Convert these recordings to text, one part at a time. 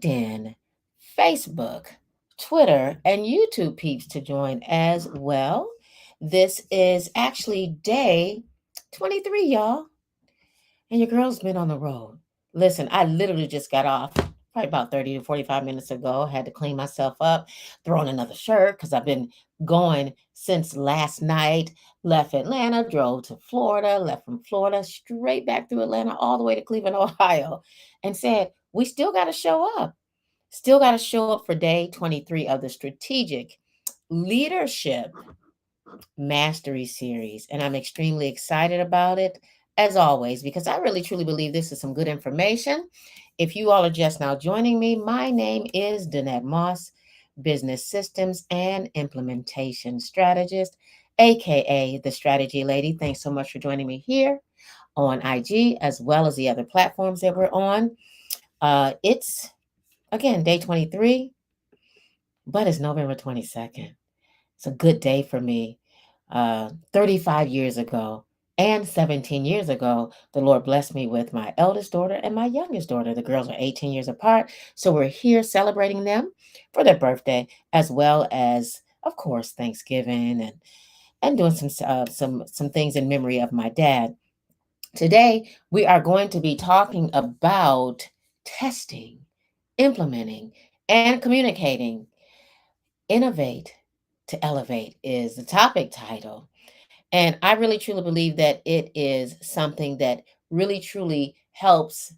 LinkedIn, Facebook, Twitter, and YouTube peeps to join as well. This is actually day 23, y'all. And your girl's been on the road. Listen, I literally just got off probably about 30 to 45 minutes ago. Had to clean myself up, throw on another shirt because I've been going since last night. Left Atlanta, drove to Florida, left from Florida, straight back through Atlanta, all the way to Cleveland, Ohio, and said, we still got to show up. Still got to show up for day 23 of the Strategic Leadership Mastery Series. And I'm extremely excited about it, as always, because I really truly believe this is some good information. If you all are just now joining me, my name is Danette Moss, Business Systems and Implementation Strategist, aka the Strategy Lady. Thanks so much for joining me here on IG as well as the other platforms that we're on. It's again day 23, but it's November 22nd. It's a good day for me. 35 years ago and 17 years ago, the Lord blessed me with my eldest daughter and my youngest daughter. The girls are 18 years apart. So we're here celebrating them for their birthday, as well as, of course, Thanksgiving and doing some things in memory of my dad. Today, we are going to be talking about testing, implementing, and communicating. Innovate to elevate is the topic title. And I really truly believe that it is something that really truly helps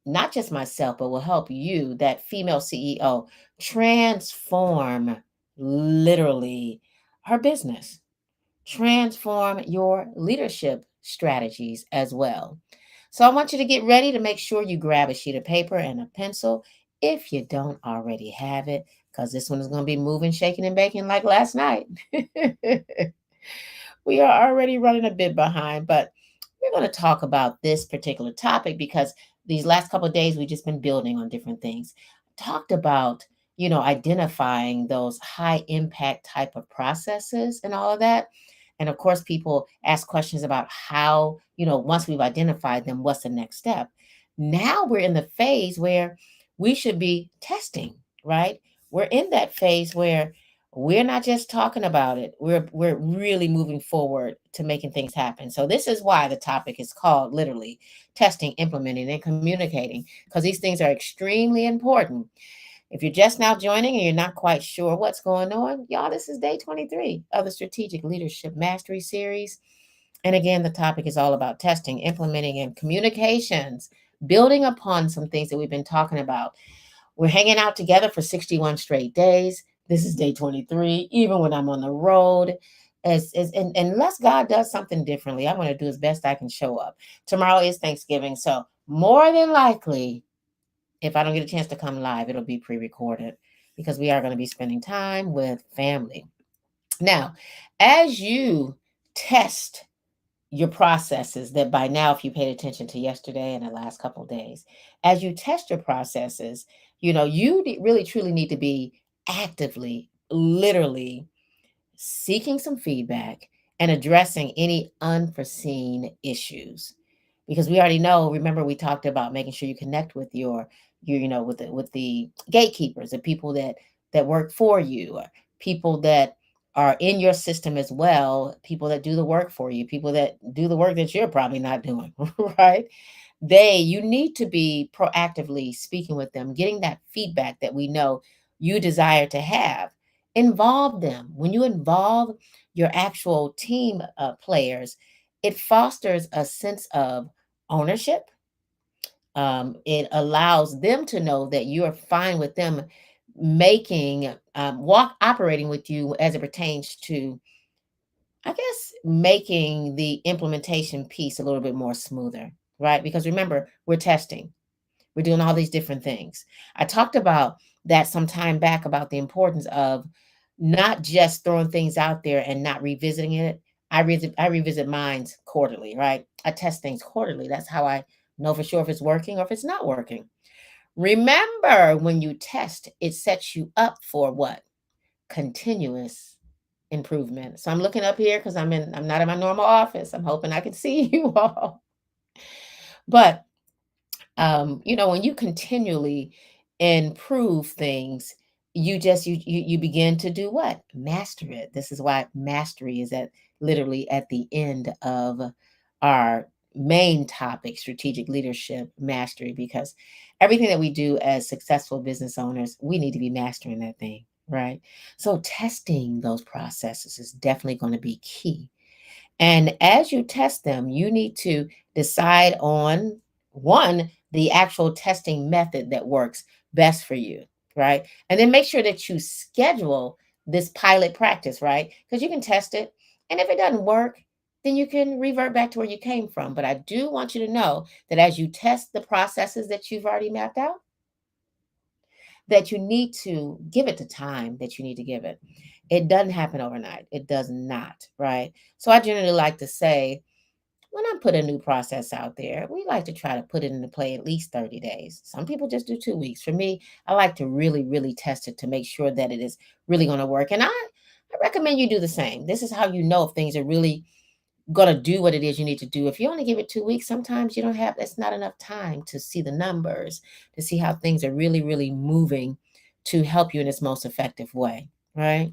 not just myself, but will help you, that female CEO, transform literally her business, transform your leadership strategies as well. So I want you to get ready to make sure you grab a sheet of paper and a pencil if you don't already have it, because this one is going to be moving, shaking, and baking like last night. We are already running a bit behind, but we're going to talk about this particular topic because these last couple of days we've just been building on different things. Talked about, identifying those high impact type of processes and all of that. And of course, people ask questions about how, once we've identified them, what's the next step? Now we're in the phase where we should be testing, right? We're in that phase where we're not just talking about it. We're really moving forward to making things happen. So this is why the topic is called literally testing, implementing, and communicating, because these things are extremely important. If you're just now joining and you're not quite sure what's going on, y'all, this is day 23 of the Strategic Leadership Mastery Series. And again, the topic is all about testing, implementing, and communications, building upon some things that we've been talking about. We're hanging out together for 61 straight days. This is day 23, even when I'm on the road. And unless God does something differently, I'm going to do as best I can show up. Tomorrow is Thanksgiving. So, more than likely, if I don't get a chance to come live, it'll be pre recorded because we are going to be spending time with family. Now, as you test your processes, that by now, if you paid attention to yesterday and the last couple of days, as you test your processes, really truly need to be actively, literally seeking some feedback and addressing any unforeseen issues. Because we already know, remember we talked about making sure you connect with with the gatekeepers, the people that work for you, or people that are in your system as well, people that do the work for you, people that do the work that you're probably not doing, right? You need to be proactively speaking with them, getting that feedback that we know you desire to have. Involve them. When you involve your actual team players, it fosters a sense of ownership. It allows them to know that you're fine with them making operating with you as it pertains to, I guess, making the implementation piece a little bit more smoother, right? Because remember, we're testing, we're doing all these different things. I talked about that some time back about the importance of not just throwing things out there and not revisiting it. I revisit mines quarterly, right? I test things quarterly. That's how I know for sure if it's working or if it's not working. Remember, when you test, it sets you up for what? Continuous improvement. So I'm looking up here because I'm not in my normal office. I'm hoping I can see you all. But when you continually improve things, you begin to do what? Master it. This is why mastery is at literally at the end of our main topic, strategic leadership mastery, because everything that we do as successful business owners, we need to be mastering that thing, right? So testing those processes is definitely going to be key. And as you test them, you need to decide on one, the actual testing method that works best for you, right? And then make sure that you schedule this pilot practice, right? Because you can test it. And if it doesn't work, then you can revert back to where you came from. But I do want you to know that as you test the processes that you've already mapped out, that you need to give it the time that you need to give it. It doesn't happen overnight. It does not, right? So I generally like to say, when I put a new process out there, we like to try to put it into play at least 30 days. Some people just do 2 weeks. For me, I like to really, really test it to make sure that it is really going to work. And I recommend you do the same. This is how you know if things are really going to do what it is you need to do. If you only give it 2 weeks, sometimes you don't have, that's not enough time to see the numbers, to see how things are really, really moving to help you in its most effective way, right?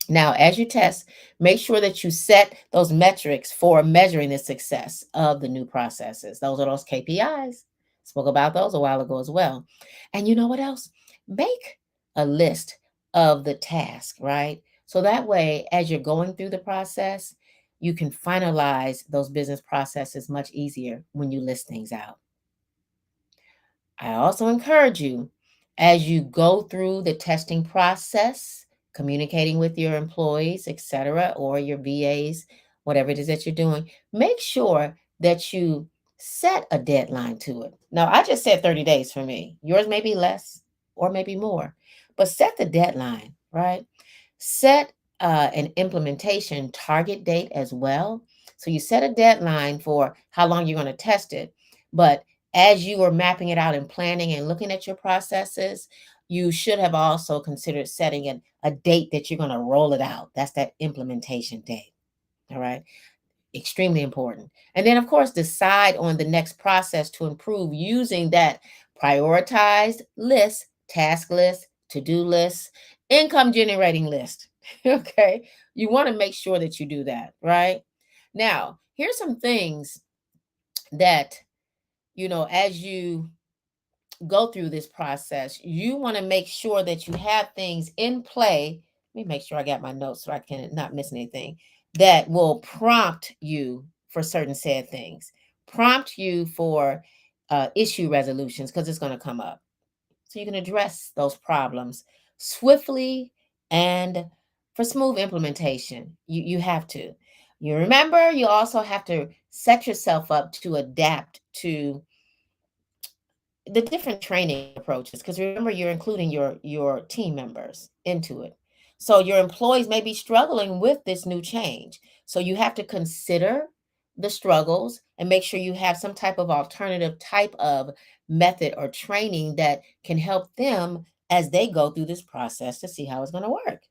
Now, as you test, make sure that you set those metrics for measuring the success of the new processes. Those are those KPIs. Spoke about those a while ago as well. And you know what else? Make a list of the task, right? So that way, as you're going through the process, you can finalize those business processes much easier when you list things out. I also encourage you, as you go through the testing process, communicating with your employees, etc., or your VAs, whatever it is that you're doing, make sure that you set a deadline to it. Now, I just said 30 days for me. Yours may be less or maybe more, but set the deadline, right? Set an implementation target date as well. So you set a deadline for how long you're going to test it, but as you are mapping it out and planning and looking at your processes, you should have also considered setting a date that you're going to roll it out. That's that implementation date. All right. Extremely important. And then, of course, decide on the next process to improve using that prioritized list, task list, to do list, income generating list. Okay. You want to make sure that you do that. Right. Now, here's some things that, as you go through this process, you want to make sure that you have things in play. Let me make sure I got my notes so I can not miss anything that will prompt you for certain said things, prompt you for issue resolutions because it's going to come up. So you can address those problems swiftly and for smooth implementation. You have to. You remember, you also have to set yourself up to adapt to the different training approaches, because remember you're including your team members into it, so your employees may be struggling with this new change, so you have to consider the struggles and make sure you have some type of alternative type of method or training that can help them as they go through this process to see how it's going to work.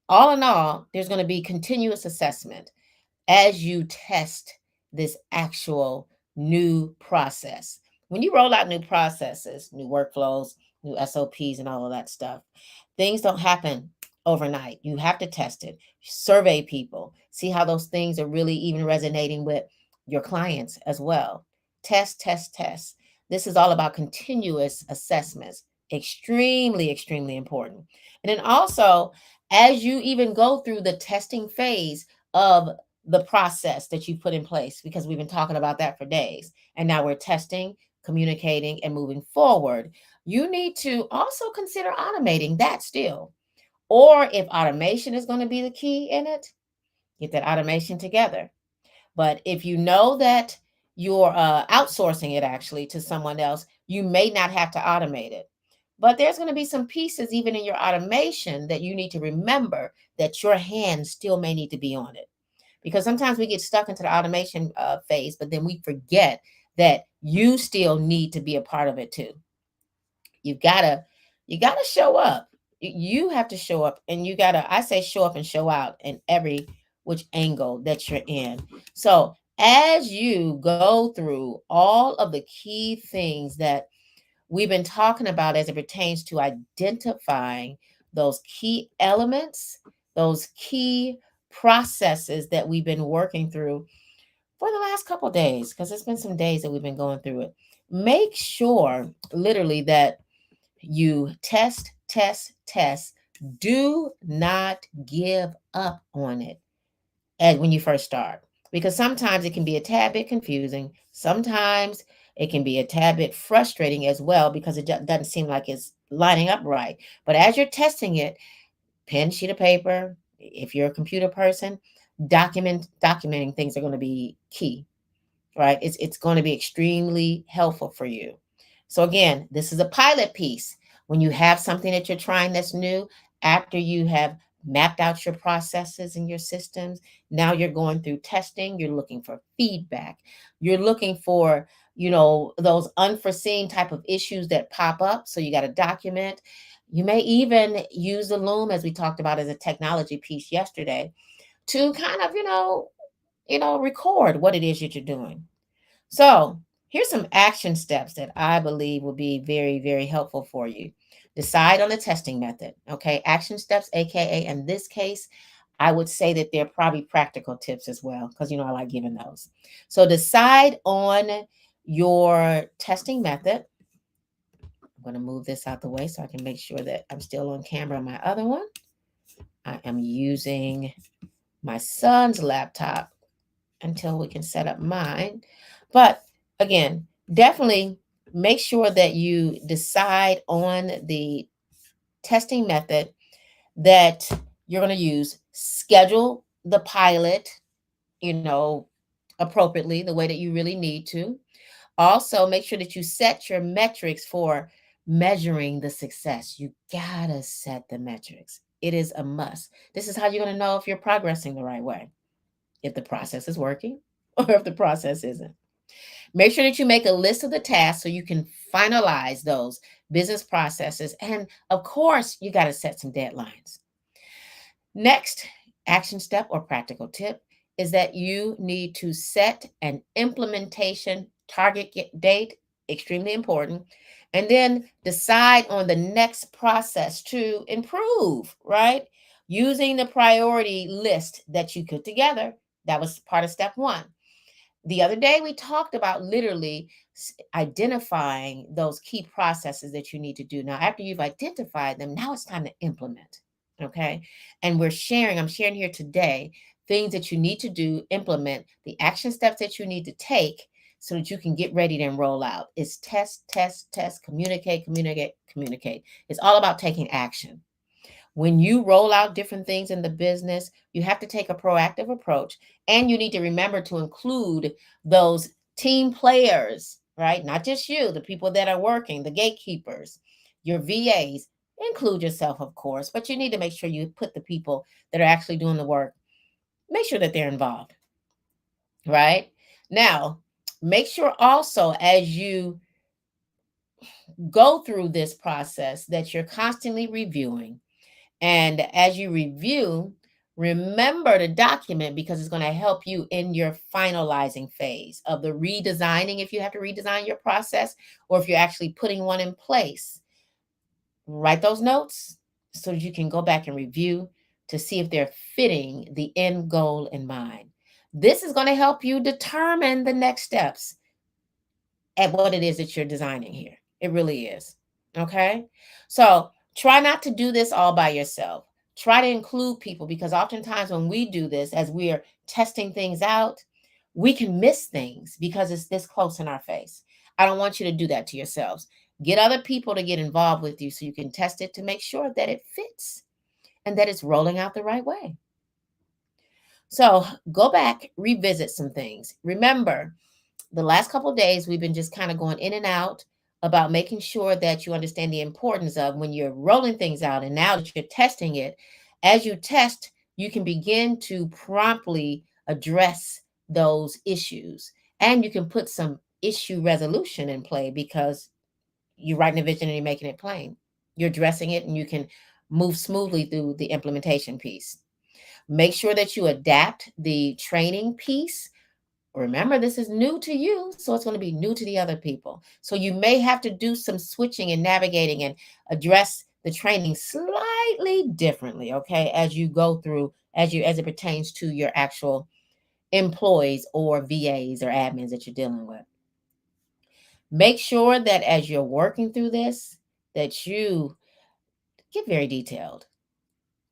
All in all, there's going to be continuous assessment as you test this actual new process. When you roll out new processes, new workflows, new SOPs, and all of that stuff, things don't happen overnight. You have to test it, survey people, see how those things are really even resonating with your clients as well. Test, test, test. This is all about continuous assessments. Extremely, extremely important. And then also, as you even go through the testing phase of the process that you put in place, because we've been talking about that for days. And now we're testing, communicating, and moving forward. You need to also consider automating that still. Or if automation is going to be the key in it, get that automation together. But if you know that you're outsourcing it actually to someone else, you may not have to automate it. But there's going to be some pieces even in your automation that you need to remember that your hands still may need to be on it, because sometimes we get stuck into the automation phase, but then we forget that you still need to be a part of it too. You gotta show up. You have to show up, and you gotta, I say, show up and show out in every which angle that you're in. So as you go through all of the key things that we've been talking about as it pertains to identifying those key elements, those key processes that we've been working through for the last couple of days, because it's been some days that we've been going through it. Make sure, literally, that you test, test, test. Do not give up on it when you first start, because sometimes it can be a tad bit confusing. Sometimes it can be a tad bit frustrating as well because it doesn't seem like it's lining up right. But as you're testing it, pen, sheet of paper, if you're a computer person, documenting things are going to be key, right? It's going to be extremely helpful for you. So again, this is a pilot piece. When you have something that you're trying that's new, after you have mapped out your processes and your systems, now you're going through testing, you're looking for feedback. You're looking for, those unforeseen type of issues that pop up, so you got to document. You may even use the loom, as we talked about as a technology piece yesterday, to kind of, record what it is that you're doing. So, here's some action steps that I believe will be very, very helpful for you. Decide on the testing method. Okay. Action steps, AKA, in this case, I would say that they're probably practical tips as well, because, I like giving those. So, decide on your testing method. I'm going to move this out the way so I can make sure that I'm still on camera on my other one. I am using my son's laptop until we can set up mine. But again, definitely make sure that you decide on the testing method that you're going to use. Schedule the pilot, you know, appropriately, the way that you really need to. Also, make sure that you set your metrics for measuring the success. You gotta set the metrics. It is a must. This is how you're going to know if you're progressing the right way, if the process is working or if the process isn't. Make sure that you make a list of the tasks so you can finalize those business processes. And of course, you got to set some deadlines. Next action step or practical tip is that you need to set an implementation target date, extremely important, and then decide on the next process to improve, right? Using the priority list that you put together. That was part of step one. The other day, we talked about literally identifying those key processes that you need to do. Now, after you've identified them, now it's time to implement. Okay. And I'm sharing here today things that you need to do, implement, the action steps that you need to take so that you can get ready to roll out. It's test, test, test, communicate, communicate, communicate. It's all about taking action. When you roll out different things in the business, you have to take a proactive approach, and you need to remember to include those team players, right? Not just you, the people that are working, the gatekeepers, your VAs. Include yourself, of course, but you need to make sure you put the people that are actually doing the work, make sure that they're involved, right? Now, make sure also as you go through this process that you're constantly reviewing. And as you review, remember to document, because it's going to help you in your finalizing phase of the redesigning, if you have to redesign your process or if you're actually putting one in place. Write those notes so that you can go back and review to see if they're fitting the end goal in mind. This is going to help you determine the next steps at what it is that you're designing here. It really is. Okay. So try not to do this all by yourself. Try to include people, because oftentimes when we do this, as we are testing things out, we can miss things because it's this close in our face. I don't want you to do that to yourselves. Get other people to get involved with you so you can test it to make sure that it fits and that it's rolling out the right way. So go back, revisit some things. Remember, the last couple of days, we've been just kind of going in and out about making sure that you understand the importance of when you're rolling things out. And now that you're testing it, as you test, you can begin to promptly address those issues. And you can put some issue resolution in play because you're writing a vision and you're making it plain. You're addressing it, and you can move smoothly through the implementation piece. Make sure that you adapt the training piece, Remember, this is new to you, so it's going to be new to the other people. So you may have to do some switching and navigating and address the training slightly differently, okay, as you go through, as it pertains to your actual employees or VAs or admins that you're dealing with. Make sure that as you're working through this, that you get very detailed,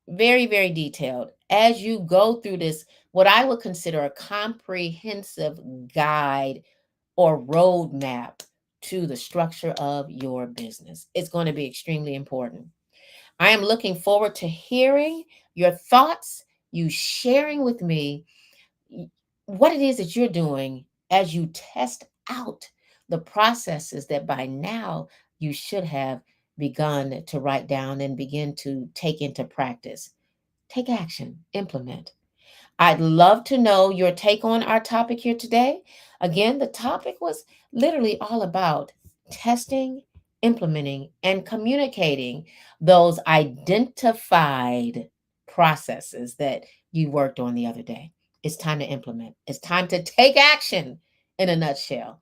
very, very detailed as you go through this, what I would consider a comprehensive guide or roadmap to the structure of your business. It's going to be extremely important. I am looking forward to hearing your thoughts, you sharing with me what it is that you're doing as you test out the processes that by now you should have begun to write down and begin to take into practice. Take action, implement. I'd love to know your take on our topic here today. Again, the topic was literally all about testing, implementing, and communicating those identified processes that you worked on the other day. It's time to implement, it's time to take action in a nutshell.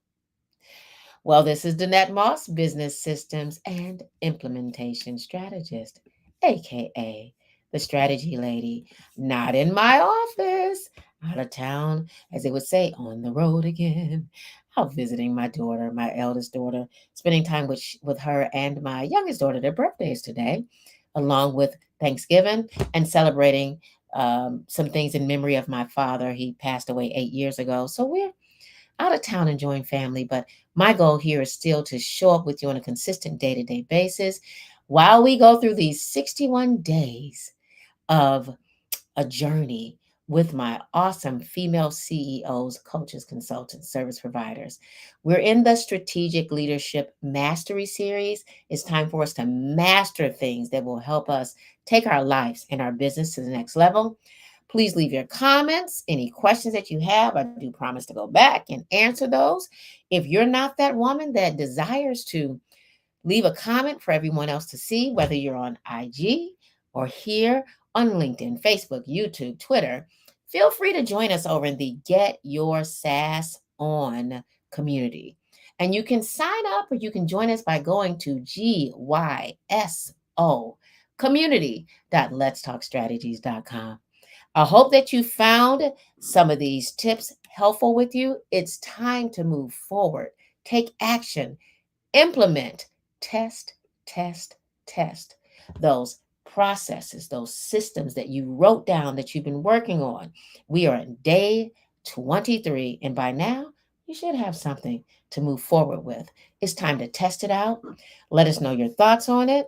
Well, this is Danette Moss, Business Systems and Implementation Strategist, aka the Strategy Lady. Not in my office, out of town, as they would say, on the road again. Out visiting my daughter, my eldest daughter, spending time with her and my youngest daughter. Their birthdays today, along with Thanksgiving and celebrating some things in memory of my father. He passed away 8 years ago. So we're out of town enjoying family, but my goal here is still to show up with you on a consistent day to day basis while we go through these 61 days of a journey with my awesome female CEOs, coaches, consultants, service providers. We're in the Strategic Leadership Mastery Series. It's time for us to master things that will help us take our lives and our business to the next level. Please leave your comments, any questions that you have. I do promise to go back and answer those. If you're not that woman that desires to leave a comment for everyone else to see, whether you're on IG or here on LinkedIn, Facebook, YouTube, Twitter, feel free to join us over in the Get Your Sass On community. And you can sign up or you can join us by going to GYSO community.letstalkstrategies.com. I hope that you found some of these tips helpful with you. It's time to move forward, take action, implement, test, test, test those processes, those systems that you wrote down that you've been working on. We are in day 23, and by now, you should have something to move forward with. It's time to test it out. Let us know your thoughts on it.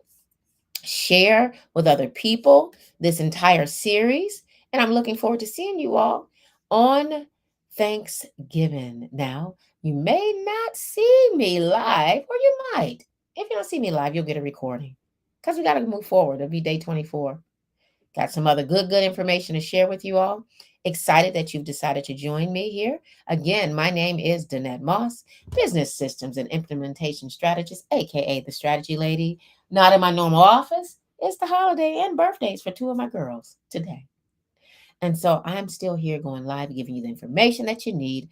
Share with other people this entire series. And I'm looking forward to seeing you all on Thanksgiving. Now, you may not see me live, or you might. If you don't see me live, you'll get a recording because we got to move forward. It'll be day 24. Got some other good information to share with you all. Excited that you've decided to join me here. Again, my name is Danette Moss, Business Systems and Implementation Strategist, aka the Strategy Lady. Not in my normal office. It's the holiday and birthdays for two of my girls today. And so I'm still here going live, giving you the information that you need.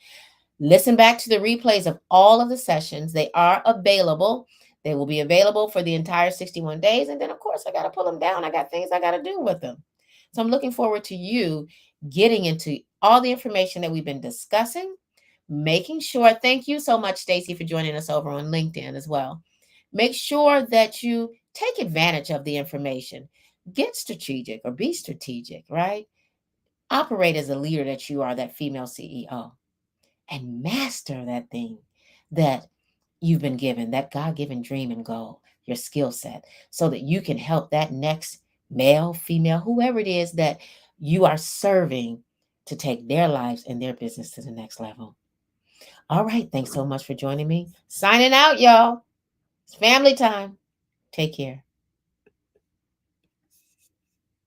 Listen back to the replays of all of the sessions. They are available. They will be available for the entire 61 days. And then, of course, I got to pull them down. I got things I got to do with them. So I'm looking forward to you getting into all the information that we've been discussing, making sure. Thank you so much, Stacy, for joining us over on LinkedIn as well. Make sure that you take advantage of the information. Get strategic or be strategic, right? Operate as a leader that you are, that female CEO, and master that thing that you've been given, that God given dream and goal, your skill set, so that you can help that next male, female, whoever it is that you are serving to take their lives and their business to the next level. All right. Thanks so much for joining me. Signing out, y'all. It's family time. Take care.